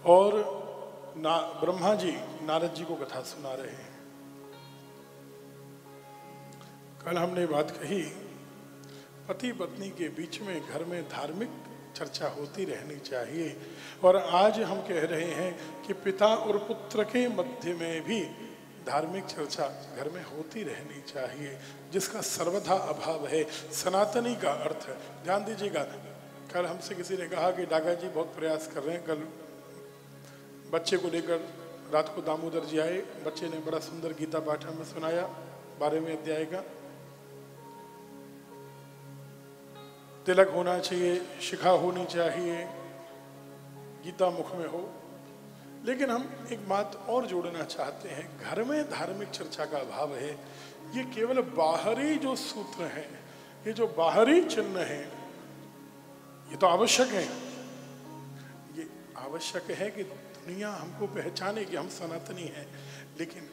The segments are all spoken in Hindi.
और ब्रह्मा जी नारद जी को कथा सुना रहे हैं। कल हमने बात कही, पति पत्नी के बीच में घर में धार्मिक चर्चा होती रहनी चाहिए, और आज हम कह रहे हैं कि पिता और पुत्र के मध्य में भी धार्मिक चर्चा घर में होती रहनी चाहिए, जिसका सर्वथा अभाव है। सनातनी का अर्थ ध्यान दीजिएगा। कल हमसे किसी ने कहा कि डागा जी बहुत प्रयास कर रहे हैं। कल बच्चे को लेकर रात को दामोदर जी आए, बच्चे ने बड़ा सुंदर गीता पाठ में सुनाया 12वें अध्याय का। तिलक होना चाहिए, शिखा होनी चाहिए, गीता मुख में हो। लेकिन हम एक बात और जोड़ना चाहते हैं, घर में धार्मिक चर्चा का अभाव है। ये केवल बाहरी जो सूत्र हैं, ये जो बाहरी चिन्ह हैं, ये तो आवश्यक है। ये आवश्यक है कि दुनिया हमको पहचाने कि हम सनातनी हैं, लेकिन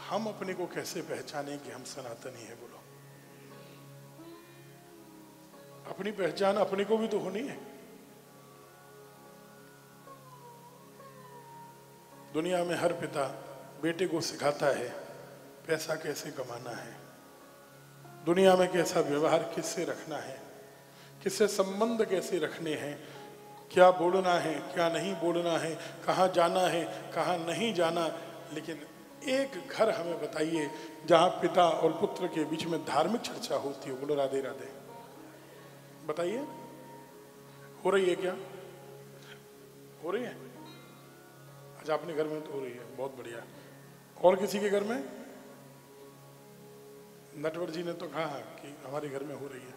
हम अपने को कैसे पहचाने कि हम सनातनी हैं? बोलो, अपनी पहचान अपने को भी तो होनी है। दुनिया में हर पिता बेटे को सिखाता है पैसा कैसे कमाना है, दुनिया में कैसा व्यवहार किससे रखना है, किससे संबंध कैसे रखने हैं, क्या बोलना है क्या नहीं बोलना है, कहाँ जाना है कहाँ नहीं जाना। लेकिन एक घर हमें बताइए जहाँ पिता और पुत्र के बीच में धार्मिक चर्चा होती है। बोलो राधे राधे। बताइए, हो रही है क्या? हो रही है? अच्छा, अपने घर में तो हो रही है, बहुत बढ़िया। और किसी के घर में? नटवर जी ने तो कहा कि हमारे घर में हो रही है।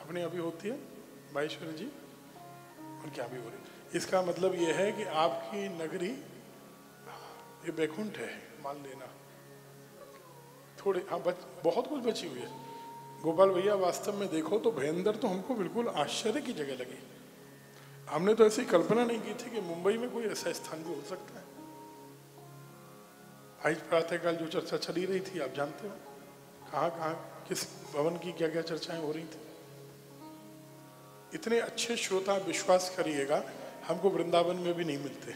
अपने अभी होती है माहेश्वरी जी, उनके यहाँ भी हो रही है। इसका मतलब ये है कि आपकी नगरी ये बैकुंठ है, मान लेना। थोड़े हाँ बहुत कुछ बची हुई है। गोपाल भैया, वास्तव में देखो तो भयंदर तो हमको बिल्कुल आश्चर्य की जगह लगी। हमने तो ऐसी कल्पना नहीं की थी कि मुंबई में कोई ऐसा स्थान भी हो सकता है। आज प्रातःकाल जो चर्चा चली रही थी, आप जानते हो कहाँ कहाँ किस भवन की क्या क्या चर्चाएं हो रही थी। इतने अच्छे श्रोता, विश्वास करिएगा, हमको वृंदावन में भी नहीं मिलते।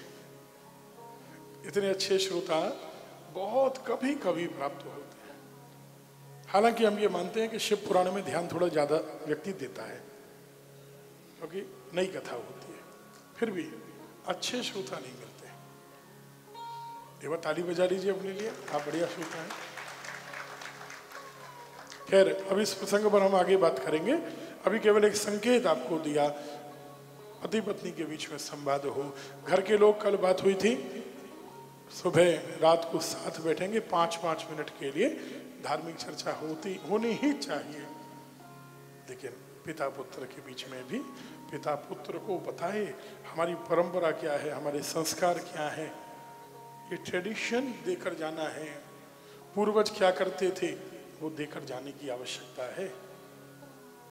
इतने अच्छे श्रोता बहुत कभी कभी प्राप्त होते हैं। हालांकि हम ये मानते हैं कि शिव पुराण में ध्यान थोड़ा ज्यादा व्यक्ति देता है, क्योंकि नई कथा होती है, फिर भी अच्छे श्रोता नहीं मिलते। एक बार ताली बजा लीजिए अपने लिए, आप बढ़िया श्रोता हैं। खैर, अब इस प्रसंग पर हम आगे बात करेंगे। अभी केवल एक संकेत आपको दिया, पति पत्नी के बीच में संवाद हो। घर के लोग, कल बात हुई थी, सुबह रात को साथ बैठेंगे 5-5 मिनट के लिए। धार्मिक चर्चा होनी ही चाहिए, लेकिन पिता पुत्र के बीच में भी पिता पुत्र को बताए हमारी परंपरा क्या है, हमारे संस्कार क्या है। ये ट्रेडिशन देकर जाना है, पूर्वज क्या करते थे वो देकर जाने की आवश्यकता है।